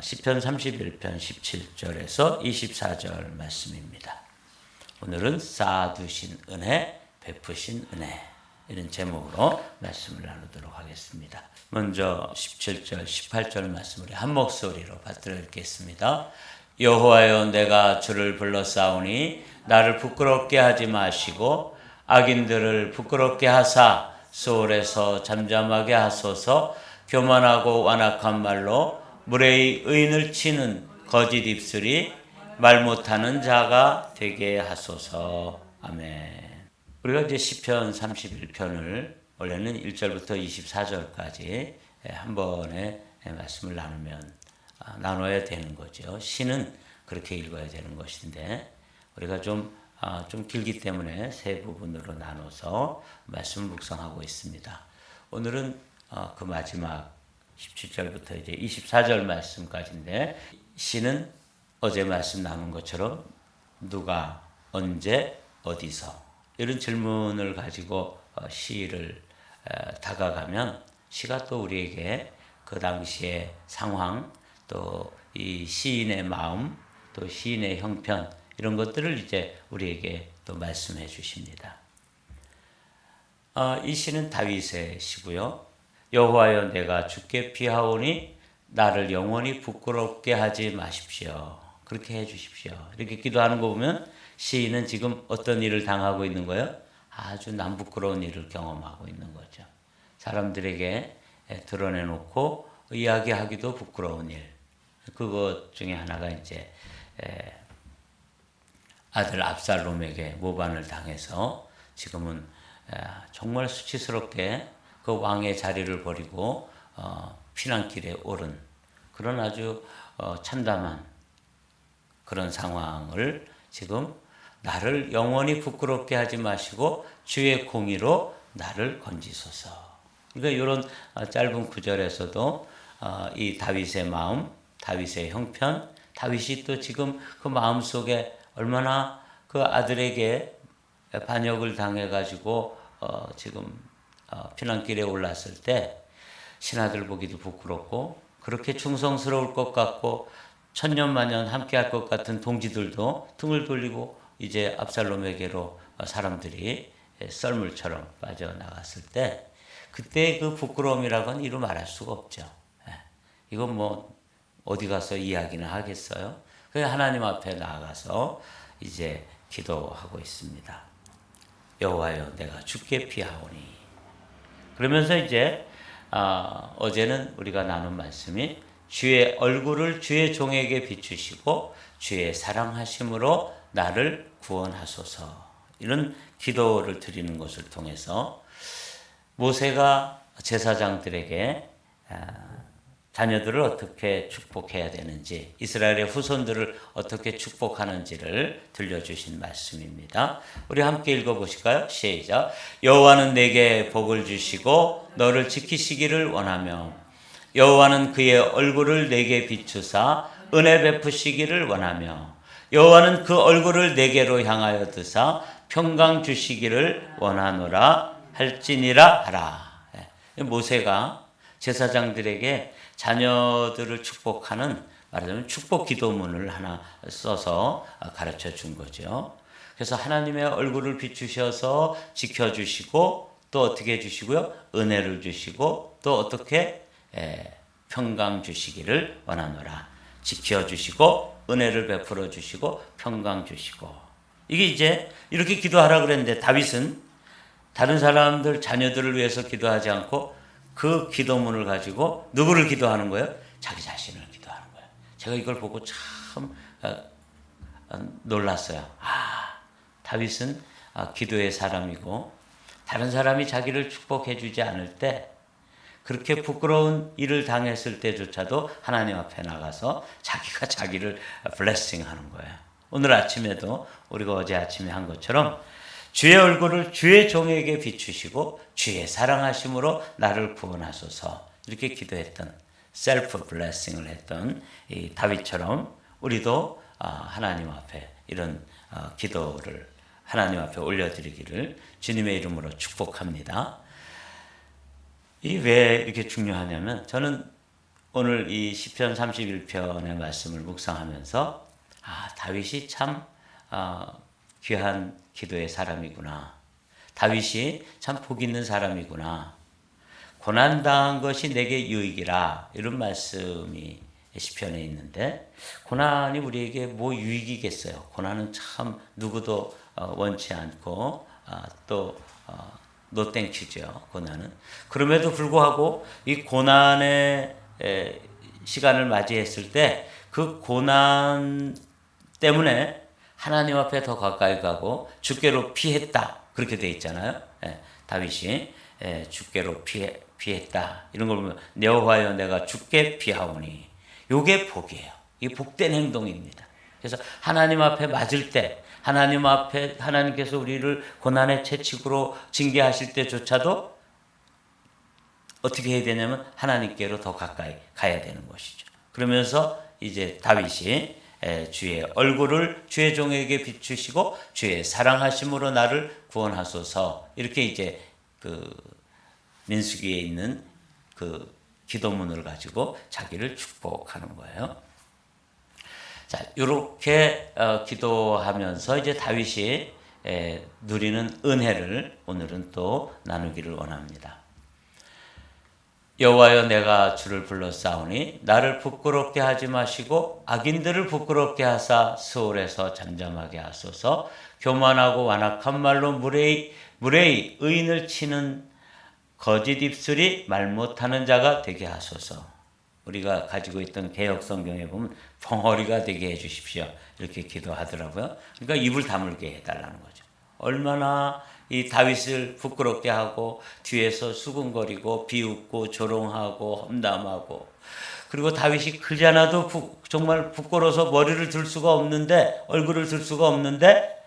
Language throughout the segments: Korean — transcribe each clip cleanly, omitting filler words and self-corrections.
시편 31편 17절에서 24절 말씀입니다. 오늘은 쌓아두신 은혜, 베푸신 은혜, 이런 제목으로 말씀을 나누도록 하겠습니다. 먼저 17절, 18절 말씀을 한 목소리로 받들어 읽겠습니다. 여호와여, 내가 주를 불러싸우니 나를 부끄럽게 하지 마시고 악인들을 부끄럽게 하사 소홀에서 잠잠하게 하소서. 교만하고 완악한 말로 무례히 의인을 치는 거짓 입술이 말 못하는 자가 되게 하소서. 아멘. 우리가 이제 시편 31편을 원래는 1절부터 24절까지 한 번에 말씀을 나눠야 되는 거죠. 시는 그렇게 읽어야 되는 것인데 우리가 좀 길기 때문에 세 부분으로 나눠서 말씀 묵상하고 있습니다. 오늘은 그 마지막 17절부터 이제 24절 말씀까지인데, 시는 어제 말씀 나눈 것처럼 누가, 언제, 어디서 이런 질문을 가지고 시를 다가가면 시가 또 우리에게 그 당시의 상황, 또 이 시인의 마음, 또 시인의 형편, 이런 것들을 이제 우리에게 또 말씀해 주십니다. 이 시는 다윗의 시고요. 여호와여, 내가 주께 피하오니 나를 영원히 부끄럽게 하지 마십시오. 그렇게 해 주십시오. 이렇게 기도하는 거 보면 시인은 지금 어떤 일을 당하고 있는 거예요? 아주 남부끄러운 일을 경험하고 있는 거죠. 사람들에게 드러내놓고 이야기하기도 부끄러운 일. 그것 중에 하나가 이제 아들 압살롬에게 모반을 당해서 지금은 정말 수치스럽게 그 왕의 자리를 버리고 피난길에 오른 그런 아주 참담한 그런 상황을 지금 나를 영원히 부끄럽게 하지 마시고 주의 공의로 나를 건지소서. 그러니까 이런 짧은 구절에서도 이 다윗의 마음, 다윗의 형편, 다윗이 또 지금 그 마음 속에 얼마나 그 아들에게 반역을 당해가지고 지금 피난길에 올랐을 때 신하들 보기도 부끄럽고 그렇게 충성스러울 것 같고 천년만년 함께할 것 같은 동지들도 등을 돌리고 이제 압살롬에게로 사람들이 썰물처럼 빠져나갔을 때 그때 그 부끄러움이라고는 이루 말할 수가 없죠. 이건 뭐 어디 가서 이야기나 하겠어요? 그래서 하나님 앞에 나아가서 이제 기도하고 있습니다. 여호와여, 내가 주께 피하오니. 그러면서 이제 어제는 우리가 나눈 말씀이 주의 얼굴을 주의 종에게 비추시고 주의 사랑하심으로 나를 구원하소서. 이런 기도를 드리는 것을 통해서 모세가 제사장들에게 자녀들을 어떻게 축복해야 되는지, 이스라엘의 후손들을 어떻게 축복하는지를 들려주신 말씀입니다. 우리 함께 읽어보실까요? 시작. 여호와는 내게 복을 주시고 너를 지키시기를 원하며 여호와는 그의 얼굴을 내게 비추사 은혜 베푸시기를 원하며 여호와는 그 얼굴을 내게로 향하여 드사 평강 주시기를 원하노라 할지니라 하라. 모세가 제사장들에게 자녀들을 축복하는, 말하자면 축복 기도문을 하나 써서 가르쳐 준 거죠. 그래서 하나님의 얼굴을 비추셔서 지켜주시고 또 어떻게 해주시고요? 은혜를 주시고 또 어떻게 평강 주시기를 원하노라. 지켜주시고 은혜를 베풀어 주시고 평강 주시고. 이게 이제 이렇게 기도하라 그랬는데 다윗은 다른 사람들 자녀들을 위해서 기도하지 않고 그 기도문을 가지고 누구를 기도하는 거예요? 자기 자신을 기도하는 거예요. 제가 이걸 보고 참 놀랐어요. 다윗은 기도의 사람이고 다른 사람이 자기를 축복해 주지 않을 때, 그렇게 부끄러운 일을 당했을 때조차도 하나님 앞에 나가서 자기가 자기를 블레싱하는 거예요. 오늘 아침에도 우리가 어제 아침에 한 것처럼 주의 얼굴을 주의 종에게 비추시고 주의 사랑하심으로 나를 구원하소서. 이렇게 기도했던, 셀프 블레싱을 했던 이 다윗처럼 우리도 하나님 앞에 이런 기도를 하나님 앞에 올려드리기를 주님의 이름으로 축복합니다. 이 왜 이렇게 중요하냐면, 저는 오늘 이 시편 31편의 말씀을 묵상하면서 다윗이 참 귀한 기도의 사람이구나. 다윗이 참 복 있는 사람이구나. 고난당한 것이 내게 유익이라. 이런 말씀이 시편에 있는데 고난이 우리에게 뭐 유익이겠어요. 고난은 참 누구도 원치 않고 또 노땡큐죠. 고난은. 그럼에도 불구하고 이 고난의 시간을 맞이했을 때 그 고난 때문에 하나님 앞에 더 가까이 가고 주께로 피했다. 그렇게 돼 있잖아요. 다윗이 주께로 피했다. 이런 걸 보면 내 여호와여 내가 주께 피하오니. 요게 복이에요. 이 복된 행동입니다. 그래서 하나님 앞에 맞을 때 하나님 앞에 하나님께서 우리를 고난의 채찍으로 징계하실 때조차도 어떻게 해야 되냐면 하나님께로 더 가까이 가야 되는 것이죠. 그러면서 이제 다윗이 주의 얼굴을 주의 종에게 비추시고 주의 사랑하심으로 나를 구원하소서. 이렇게 이제 그 민수기에 있는 그 기도문을 가지고 자기를 축복하는 거예요. 자, 이렇게 기도하면서 이제 다윗이 누리는 은혜를 오늘은 또 나누기를 원합니다. 여호와여 내가 주를 불렀사오니 나를 부끄럽게 하지 마시고 악인들을 부끄럽게 하사 스올에서 잠잠하게 하소서. 교만하고 완악한 말로 무례히 의인을 치는 거짓 입술이 말 못하는 자가 되게 하소서. 우리가 가지고 있던 개역 성경에 보면 벙어리가 되게 해주십시오. 이렇게 기도하더라고요. 그러니까 입을 다물게 해달라는 거죠. 얼마나 이 다윗을 부끄럽게 하고 뒤에서 수군거리고 비웃고 조롱하고 험담하고, 그리고 다윗이 그지 않아도 정말 부끄러워서 머리를 들 수가 없는데, 얼굴을 들 수가 없는데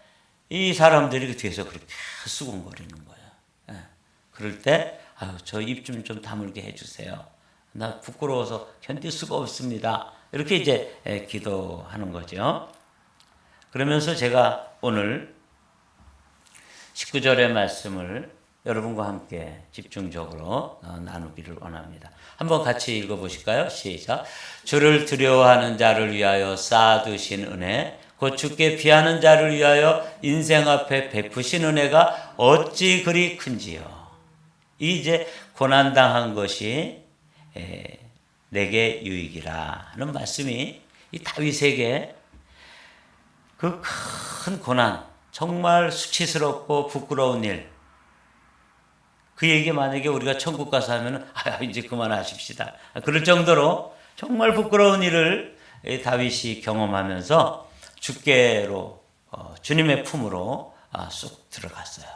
이 사람들이 그 뒤에서 그렇게 수군거리는 거예요. 그럴 때 저 입 좀 다물게 해주세요. 나 부끄러워서 견딜 수가 없습니다. 이렇게 이제 기도하는 거죠. 그러면서 제가 오늘 19절의 말씀을 여러분과 함께 집중적으로 나누기를 원합니다. 한번 같이 읽어보실까요? 시작. 주를 두려워하는 자를 위하여 쌓아두신 은혜, 곧 주께 피하는 자를 위하여 인생 앞에 베푸신 은혜가 어찌 그리 큰지요. 이제 고난당한 것이 내게 유익이라 하는 말씀이 이 다윗에게 그 큰 고난, 정말 수치스럽고 부끄러운 일, 그 얘기 만약에 우리가 천국 가서 하면 이제 그만하십시다. 그럴 정도로 정말 부끄러운 일을 다윗이 경험하면서 주께로 주님의 품으로 쑥 들어갔어요.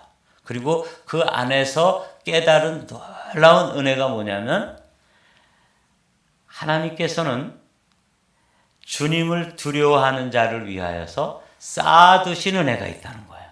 그리고 그 안에서 깨달은 놀라운 은혜가 뭐냐면 하나님께서는 주님을 두려워하는 자를 위하여서 쌓아두신 은혜가 있다는 거예요.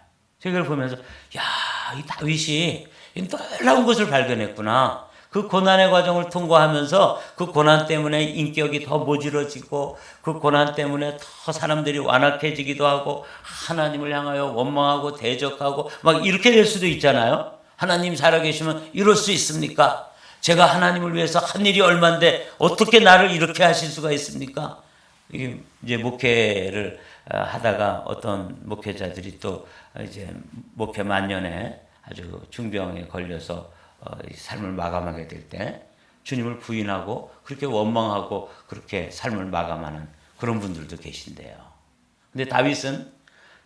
이걸 보면서 이 다윗이 놀라운 것을 발견했구나. 그 고난의 과정을 통과하면서 그 고난 때문에 인격이 더 모질어지고 그 고난 때문에 더 사람들이 완악해지기도 하고 하나님을 향하여 원망하고 대적하고 막 이렇게 될 수도 있잖아요. 하나님 살아계시면 이럴 수 있습니까? 제가 하나님을 위해서 한 일이 얼만데 어떻게 나를 이렇게 하실 수가 있습니까? 이게 이제 목회를 하다가 어떤 목회자들이 또 이제 목회 만년에 아주 중병에 걸려서 삶을 마감하게 될 때 주님을 부인하고 그렇게 원망하고 그렇게 삶을 마감하는 그런 분들도 계신데요. 근데 다윗은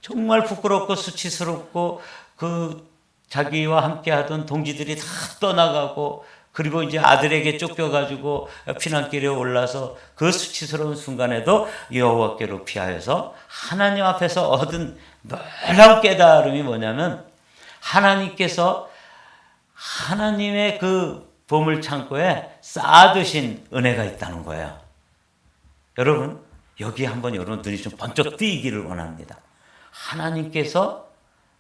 정말 부끄럽고 수치스럽고 그 자기와 함께 하던 동지들이 다 떠나가고 그리고 이제 아들에게 쫓겨가지고 피난길에 올라서 그 수치스러운 순간에도 여호와께로 피하여서 하나님 앞에서 얻은 놀라운 깨달음이 뭐냐면 하나님께서 하나님의 그 보물 창고에 쌓아두신 은혜가 있다는 거예요. 여러분 여기 한번 여러분 눈이 좀 번쩍 뜨이기를 원합니다. 하나님께서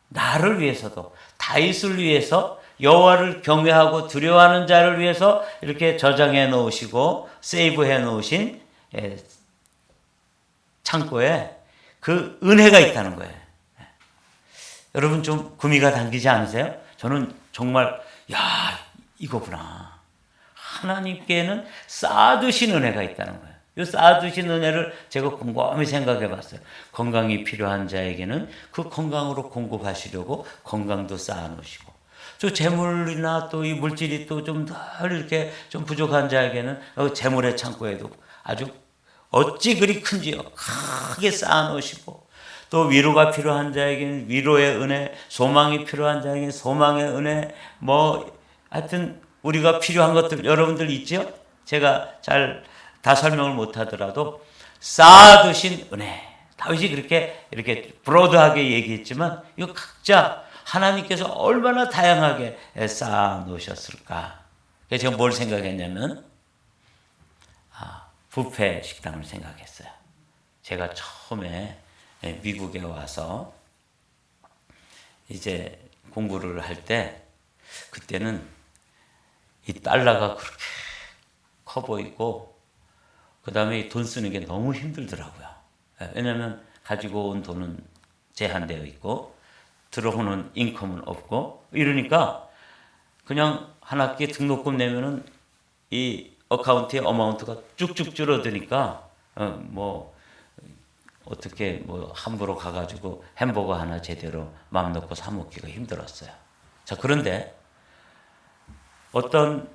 나를 위해서도 다윗을 위해서 여호와를 경외하고 두려워하는 자를 위해서 이렇게 저장해 놓으시고 세이브해 놓으신 창고에 그 은혜가 있다는 거예요. 여러분 좀 구미가 당기지 않으세요? 저는 정말 이거구나. 하나님께는 쌓아두신 은혜가 있다는 거예요. 이 쌓아두신 은혜를 제가 곰곰이 생각해 봤어요. 건강이 필요한 자에게는 그 건강으로 공급하시려고 건강도 쌓아놓으시고, 또 재물이나 또 이 물질이 또 좀 덜 이렇게 좀 부족한 자에게는 재물의 창고에도 아주 어찌 그리 큰지요 크게 쌓아놓으시고, 또 위로가 필요한 자에게는 위로의 은혜, 소망이 필요한 자에게는 소망의 은혜, 뭐 하여튼 우리가 필요한 것들 여러분들 있죠? 제가 잘 다 설명을 못하더라도 쌓아두신 은혜. 다윗이 그렇게 이렇게 브로드하게 얘기했지만 이거 각자 하나님께서 얼마나 다양하게 쌓아 놓으셨을까. 그래서 제가 뭘 생각했냐면 뷔페 식당을 생각했어요. 제가 처음에 미국에 와서 이제 공부를 할 때 그때는 이 달러가 그렇게 커 보이고 그 다음에 돈 쓰는 게 너무 힘들더라고요. 왜냐하면 가지고 온 돈은 제한되어 있고 들어오는 인컴은 없고 이러니까 그냥 한 학기에 등록금 내면은 이 어카운트의 어마운트가 쭉쭉 줄어드니까 뭐 어떻게 뭐 함부로 가가지고 햄버거 하나 제대로 마음 놓고 사 먹기가 힘들었어요. 자, 그런데 어떤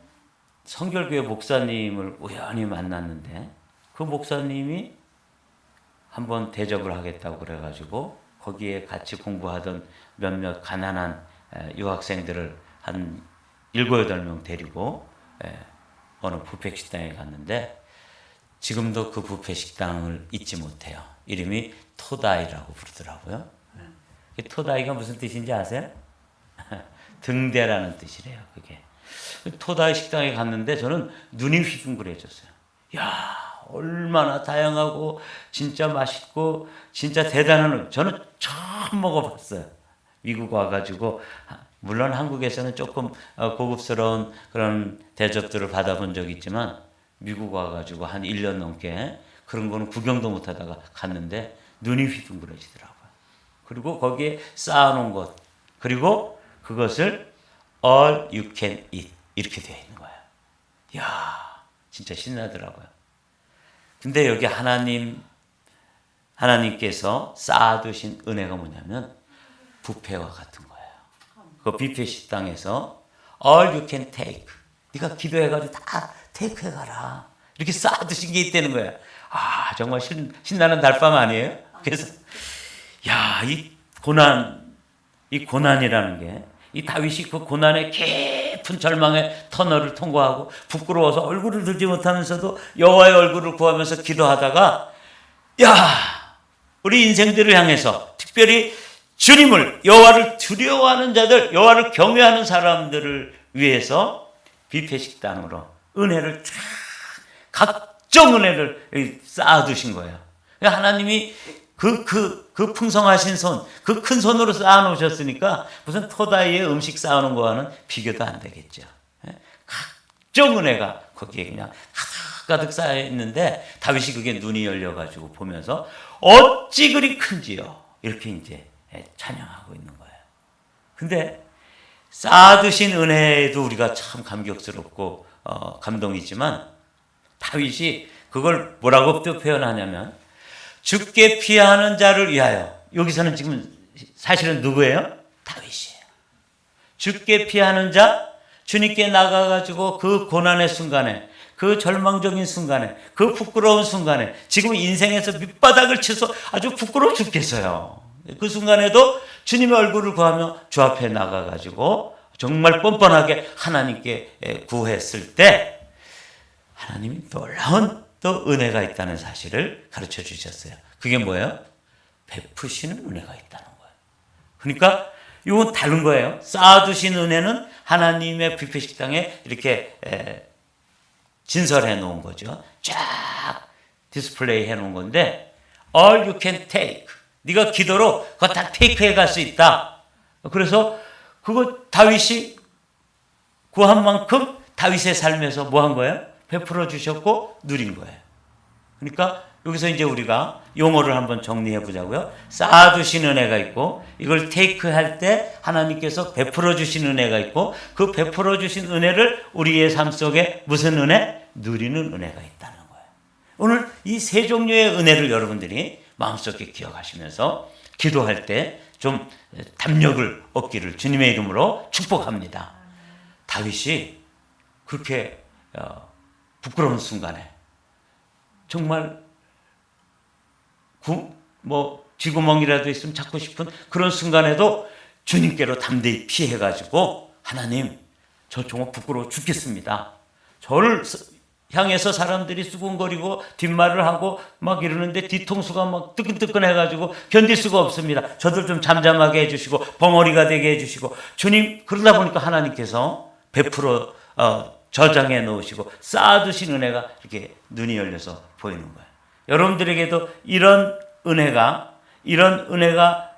성결교회 목사님을 우연히 만났는데 그 목사님이 한번 대접을 하겠다고 그래가지고 거기에 같이 공부하던 몇몇 가난한 유학생들을 한 7, 8명 데리고 어느 뷔페 식당에 갔는데 지금도 그 뷔페 식당을 잊지 못해요. 이름이 토다이라고 부르더라고요. 토다이가 무슨 뜻인지 아세요? 등대라는 뜻이래요. 그게. 토다이 식당에 갔는데 저는 눈이 휘둥그레졌어요. 야, 얼마나 다양하고 진짜 맛있고 진짜 대단한, 저는 처음 먹어봤어요. 미국 와가지고 물론 한국에서는 조금 고급스러운 그런 대접들을 받아본 적이 있지만 미국 와가지고 한 1년 넘게 그런 거는 구경도 못하다가 갔는데 눈이 휘둥그레지더라고요. 그리고 거기에 쌓아놓은 것, 그리고 그것을 all you can eat 이렇게 되어 있는 거예요. 이야, 진짜 신나더라고요. 근데 여기 하나님께서 쌓아두신 은혜가 뭐냐면 뷔페와 같은 거예요. 그 뷔페 식당에서 all you can take, 네가 기도해가지고 다 테이크 해가라, 이렇게 쌓아두신 게 있다는 거예요. 아, 정말 신나는 달밤 아니에요? 그래서 야, 이 고난이라는 게, 이 다윗이 그 고난의 깊은 절망의 터널을 통과하고 부끄러워서 얼굴을 들지 못하면서도 여호와의 얼굴을 구하면서 기도하다가, 야, 우리 인생들을 향해서 특별히 주님을, 여호와를 두려워하는 자들, 여호와를 경외하는 사람들을 위해서 뷔페 식당으로 은혜를 쫙, 각종 은혜를 쌓아두신 거예요. 하나님이 그 풍성하신 손, 그 큰 손으로 쌓아놓으셨으니까 무슨 토다이의 음식 쌓아놓은 거와는 비교도 안 되겠죠. 각종 은혜가 거기에 그냥 가득 쌓여 있는데 다윗이 그게 눈이 열려가지고 보면서 어찌 그리 큰지요, 이렇게 이제 찬양하고 있는 거예요. 근데 쌓아두신 은혜에도 우리가 참 감격스럽고 감동이지만 다윗이 그걸 뭐라고 또 표현하냐면 죽게 피하는 자를 위하여, 여기서는 지금 사실은 누구예요? 다윗이에요. 죽게 피하는 자, 주님께 나가가지고 그 고난의 순간에, 그 절망적인 순간에, 그 부끄러운 순간에, 지금 인생에서 밑바닥을 치서 아주 부끄러워 죽겠어요. 그 순간에도 주님의 얼굴을 구하며 주 앞에 나가가지고 정말 뻔뻔하게 하나님께 구했을 때 하나님이 놀라운 또 은혜가 있다는 사실을 가르쳐 주셨어요. 그게 뭐예요? 베푸시는 은혜가 있다는 거예요. 그러니까 이건 다른 거예요. 쌓아두신 은혜는 하나님의 뷔페 식당에 이렇게 진설해 놓은 거죠. 쫙 디스플레이 해 놓은 건데 all you can take, 네가 기도로 그거 다 테이크해 갈 수 있다. 그래서 그거 다윗이 구한 만큼 다윗의 삶에서 뭐 한 거예요? 베풀어 주셨고 누린 거예요. 그러니까 여기서 이제 우리가 용어를 한번 정리해 보자고요. 쌓아두신 은혜가 있고, 이걸 테이크할 때 하나님께서 베풀어 주신 은혜가 있고, 그 베풀어 주신 은혜를 우리의 삶 속에 무슨 은혜? 누리는 은혜가 있다는 거예요. 오늘 이 세 종류의 은혜를 여러분들이 마음속에 기억하시면서 기도할 때 좀 담력을 얻기를 주님의 이름으로 축복합니다. 다윗이 그렇게 부끄러운 순간에 정말 쥐구멍이라도 있으면 찾고 싶은 그런 순간에도 주님께로 담대히 피해가지고, 하나님, 저 정말 부끄러워 죽겠습니다. 저를 향해서 사람들이 수군거리고 뒷말을 하고 막 이러는데 뒤통수가 막 뜨끈뜨끈해가지고 견딜 수가 없습니다. 저들 좀 잠잠하게 해주시고 벙어리가 되게 해주시고, 주님, 그러다 보니까 하나님께서 베풀어 저장해 놓으시고 쌓아두신 은혜가 이렇게 눈이 열려서 보이는 거예요. 여러분들에게도 이런 은혜가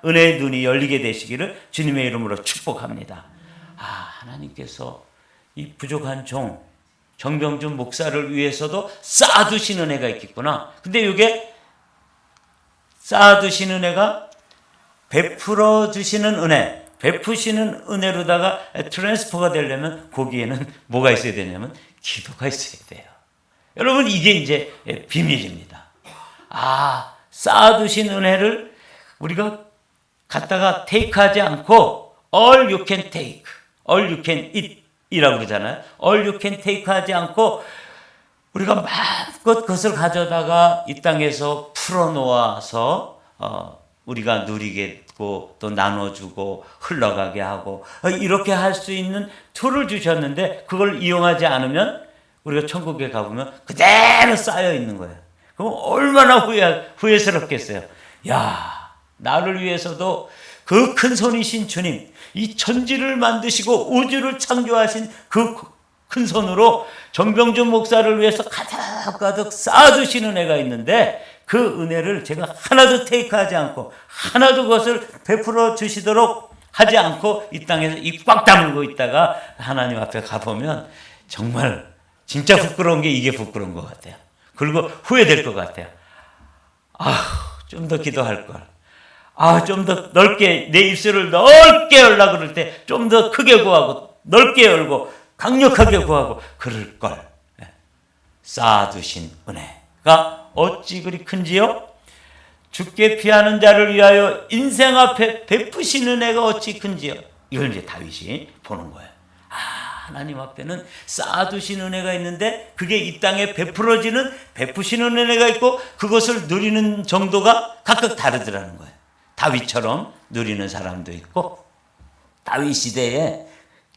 은혜의 눈이 열리게 되시기를 주님의 이름으로 축복합니다. 하나님께서 이 부족한 정병준 목사를 위해서도 쌓아두신 은혜가 있겠구나. 근데 이게 쌓아두신 은혜가 베풀어 주시는 은혜, 베푸시는 은혜로다가 트랜스퍼가 되려면 거기에는 뭐가 있어야 되냐면 기도가 있어야 돼요. 여러분, 이게 이제 비밀입니다. 쌓아두신 은혜를 우리가 갖다가 테이크하지 않고 all you can take, all you can eat 이라고 그러잖아요. all you can take 하지 않고 우리가 마음껏 그것을 가져다가 이 땅에서 풀어놓아서 우리가 누리겠고 또 나눠주고 흘러가게 하고 이렇게 할 수 있는 툴을 주셨는데, 그걸 이용하지 않으면 우리가 천국에 가보면 그대로 쌓여 있는 거예요. 그럼 얼마나 후회스럽겠어요. 나를 위해서도 그 큰 손이신 주님, 이 천지를 만드시고 우주를 창조하신 그 큰 손으로 정병준 목사를 위해서 가득가득 쌓아두신 은혜가 있는데, 그 은혜를 제가 하나도 테이크하지 않고 하나도 그것을 베풀어 주시도록 하지 않고 이 땅에서 입 꽉 다물고 있다가 하나님 앞에 가보면 정말 진짜 부끄러운 게 이게 부끄러운 것 같아요. 그리고 후회될 것 같아요. 좀 더 기도할 걸. 좀 더 넓게, 내 입술을 넓게 열려고 그럴 때 좀 더 크게 구하고 넓게 열고 강력하게 구하고 그럴 걸. 쌓아두신 은혜가 어찌 그리 큰지요? 죽게 피하는 자를 위하여 인생 앞에 베푸신 은혜가 어찌 큰지요? 이걸 이제 다윗이 보는 거예요. 하나님 앞에는 쌓아두신 은혜가 있는데 그게 이 땅에 베푸시는 은혜가 있고 그것을 누리는 정도가 각각 다르더라는 거예요. 다윗처럼 누리는 사람도 있고, 다윗 시대에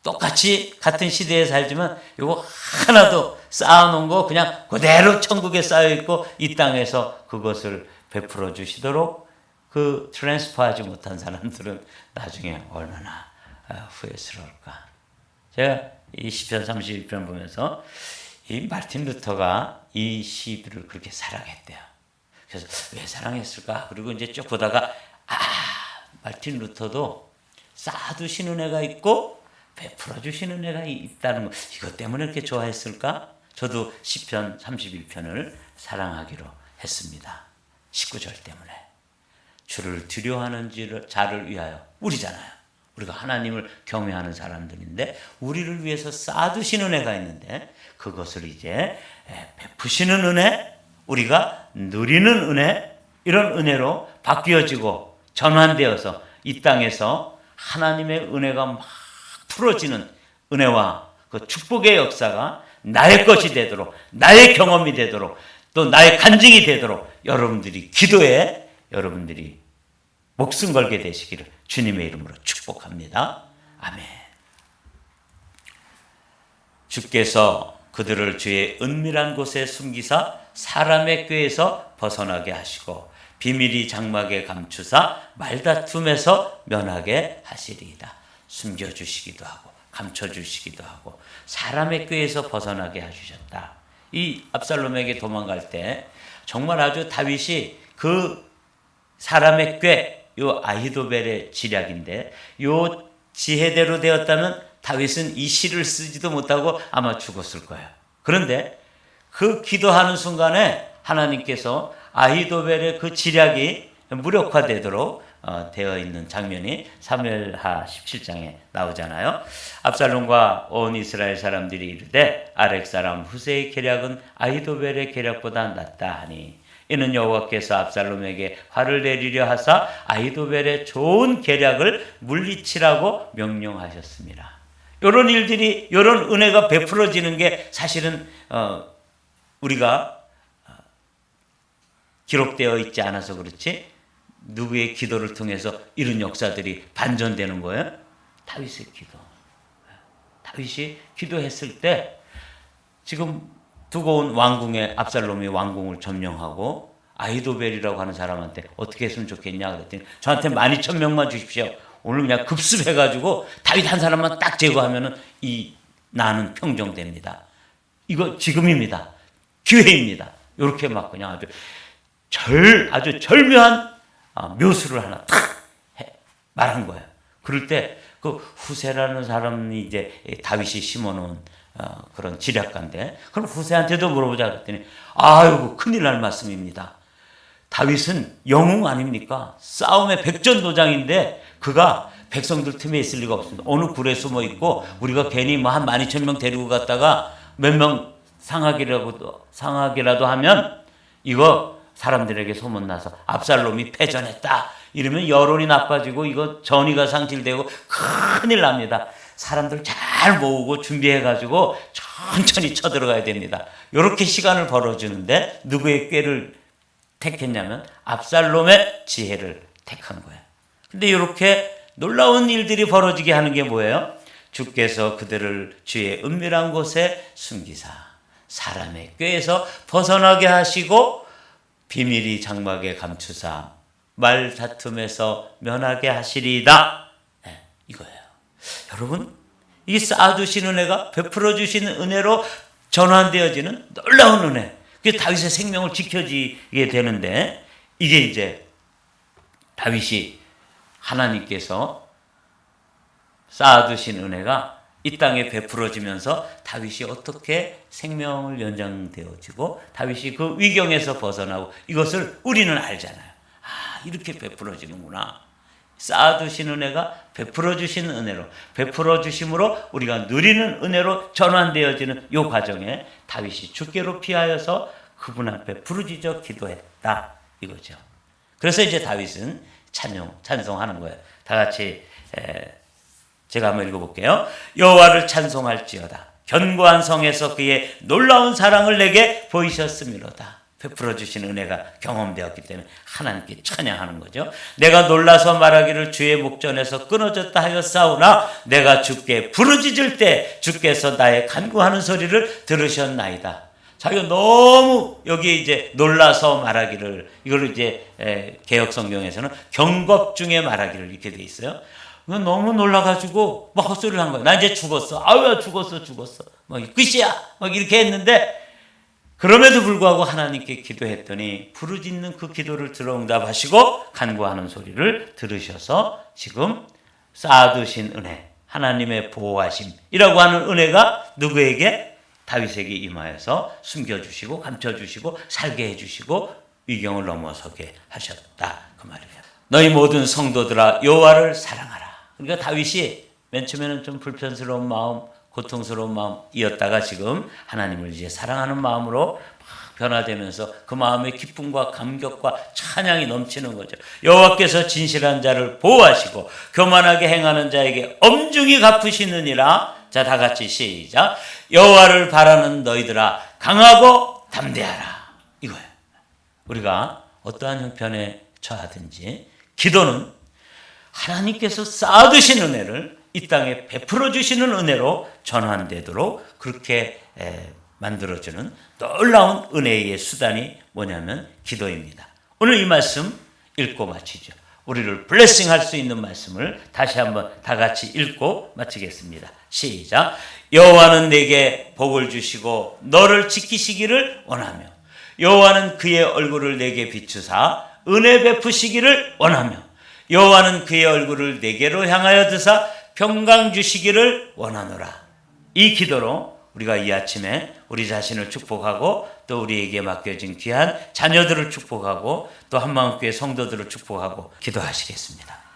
똑같이 같은 시대에 살지만 이거 하나도 쌓아놓은 거 그냥 그대로 천국에 쌓여있고 이 땅에서 그것을 베풀어 주시도록 그 트랜스퍼하지 못한 사람들은 나중에 얼마나 후회스러울까. 제가 이 시편 31편 보면서 이 마틴 루터가 이 시를 그렇게 사랑했대요. 그래서 왜 사랑했을까? 그리고 이제 쭉 보다가 마틴 루터도 쌓아두신 은혜가 있고 베풀어 주시는 은혜가 있다는 거, 이것 때문에 이렇게 좋아했을까? 저도 시편 31편을 사랑하기로 했습니다. 19절 때문에. 주를 두려워하는 자를 위하여, 우리잖아요. 우리가 하나님을 경외하는 사람들인데 우리를 위해서 쌓아두신 은혜가 있는데 그것을 이제 베푸시는 은혜, 우리가 누리는 은혜, 이런 은혜로 바뀌어지고 전환되어서 이 땅에서 하나님의 은혜가 막 풀어지는 은혜와 그 축복의 역사가 나의 것이 되도록, 나의 경험이 되도록, 또 나의 간증이 되도록 여러분들이 기도에 여러분들이 목숨 걸게 되시기를 주님의 이름으로 축복합니다. 아멘. 주께서 그들을 주의 은밀한 곳에 숨기사 사람의 꾀에서 벗어나게 하시고 비밀이 장막에 감추사 말다툼에서 면하게 하시리이다. 숨겨주시기도 하고 감춰주시기도 하고 사람의 꾀에서 벗어나게 해주셨다. 이 압살롬에게 도망갈 때 정말 아주 다윗이 그 사람의 꾀, 요 아히도벨의 지략인데 요 지혜대로 되었다면 다윗은 이 시를 쓰지도 못하고 아마 죽었을 거예요. 그런데 그 기도하는 순간에 하나님께서 아히도벨의 그 지략이 무력화되도록 되어 있는 장면이 사무엘하 17장에 나오잖아요. 압살롬과 온 이스라엘 사람들이 이르되 아렉 사람 후세의 계략은 아히도벨의 계략보다 낫다 하니 이는 여호와께서 압살롬에게 화를 내리려 하사 아히도벨의 좋은 계략을 물리치라고 명령하셨습니다. 이런 일들이, 이런 은혜가 베풀어지는 게 사실은 우리가 기록되어 있지 않아서 그렇지 누구의 기도를 통해서 이런 역사들이 반전되는 거예요? 다윗의 기도. 다윗이 기도했을 때 지금 두고 온 왕궁에 압살롬이 왕궁을 점령하고 아히도벨이라고 하는 사람한테 어떻게 했으면 좋겠냐 그랬더니 저한테 12,000명만 주십시오. 오늘 그냥 급습해가지고 다윗 한 사람만 딱 제거하면은 이 나는 평정됩니다. 이거 지금입니다. 기회입니다. 이렇게 막 그냥 아주 절묘한 묘수를 하나 탁 말한 거예요. 그럴 때 그 후세라는 사람이 이제 다윗이 심어놓은 그런 지략가인데, 그럼 후세한테도 물어보자 그랬더니 아이고 큰일 날 말씀입니다. 다윗은 영웅 아닙니까? 싸움의 백전도장인데 그가 백성들 틈에 있을 리가 없습니다. 어느 굴에 숨어 있고 우리가 괜히 뭐 한 12,000명 데리고 갔다가 몇 명 상하기라도 하면 이거 사람들에게 소문나서 압살롬이 패전했다 이러면 여론이 나빠지고 이거 전의가 상실되고 큰일 납니다. 사람들 잘 모으고 준비해가지고 천천히 쳐들어가야 됩니다. 이렇게 시간을 벌어주는데 누구의 꾀를 택했냐면 압살롬의 지혜를 택한 거예요. 근데 이렇게 놀라운 일들이 벌어지게 하는 게 뭐예요? 주께서 그들을 주의 은밀한 곳에 숨기사 사람의 꾀에서 벗어나게 하시고 비밀이 장막에 감추사 말 다툼에서 면하게 하시리이다. 네, 이거예요. 여러분, 이 쌓아두신 은혜가 베풀어 주시는 은혜로 전환되어지는 놀라운 은혜. 그게 다윗의 생명을 지켜지게 되는데, 이게 이제 다윗이 하나님께서 쌓아두신 은혜가 이 땅에 베풀어지면서 다윗이 어떻게 생명을 연장되어지고 다윗이 그 위경에서 벗어나고 이것을 우리는 알잖아요. 이렇게 베풀어지는구나. 쌓아두신 은혜가 베풀어주신 은혜로, 베풀어주심으로 우리가 누리는 은혜로 전환되어지는 이 과정에 다윗이 주께로 피하여서 그분 앞에 부르짖어 기도했다 이거죠. 그래서 이제 다윗은 찬송하는 거예요. 다 같이 제가 한번 읽어볼게요. 여호와를 찬송할지어다. 견고한 성에서 그의 놀라운 사랑을 내게 보이셨음이로다. 베풀어 주신 은혜가 경험되었기 때문에 하나님께 찬양하는 거죠. 내가 놀라서 말하기를 주의 목전에서 끊어졌다 하였사오나 내가 주께 부르짖을 때 주께서 나의 간구하는 소리를 들으셨나이다. 자기가 너무 여기에 이제 놀라서 말하기를, 이걸 이제 개역 성경에서는 경겁 중에 말하기를 이렇게 돼 있어요. 너무 놀라가지고 막 헛소리를 한 거야. 나 이제 죽었어. 아우야 죽었어. 막 끝이야. 막 이렇게 했는데 그럼에도 불구하고 하나님께 기도했더니 부르짖는 그 기도를 들어 응답하시고 간구하는 소리를 들으셔서 지금 쌓아두신 은혜, 하나님의 보호하심이라고 하는 은혜가 누구에게? 다윗에게 임하여서 숨겨주시고 감춰주시고 살게 해주시고 위경을 넘어서게 하셨다 그 말이에요. 너희 모든 성도들아 여호와를 사랑하라. 그러니까 다윗이 맨 처음에는 좀 불편스러운 마음, 고통스러운 마음이었다가 지금 하나님을 이제 사랑하는 마음으로 막 변화되면서 그 마음의 기쁨과 감격과 찬양이 넘치는 거죠. 여호와께서 진실한 자를 보호하시고 교만하게 행하는 자에게 엄중히 갚으시느니라. 자, 다 같이 시작. 여호와를 바라는 너희들아 강하고 담대하라. 이거예요. 우리가 어떠한 형편에 처하든지 기도는 하나님께서 쌓아두신 은혜를 이 땅에 베풀어 주시는 은혜로 전환되도록 그렇게 만들어주는 놀라운 은혜의 수단이 뭐냐면 기도입니다. 오늘 이 말씀 읽고 마치죠. 우리를 블레싱할 수 있는 말씀을 다시 한번 다 같이 읽고 마치겠습니다. 시작. 여호와는 내게 복을 주시고 너를 지키시기를 원하며 여호와는 그의 얼굴을 내게 비추사 은혜 베푸시기를 원하며 여호와는 그의 얼굴을 내게로 향하여 드사 평강 주시기를 원하노라. 이 기도로 우리가 이 아침에 우리 자신을 축복하고 또 우리에게 맡겨진 귀한 자녀들을 축복하고 또 한마음교회 성도들을 축복하고 기도하시겠습니다.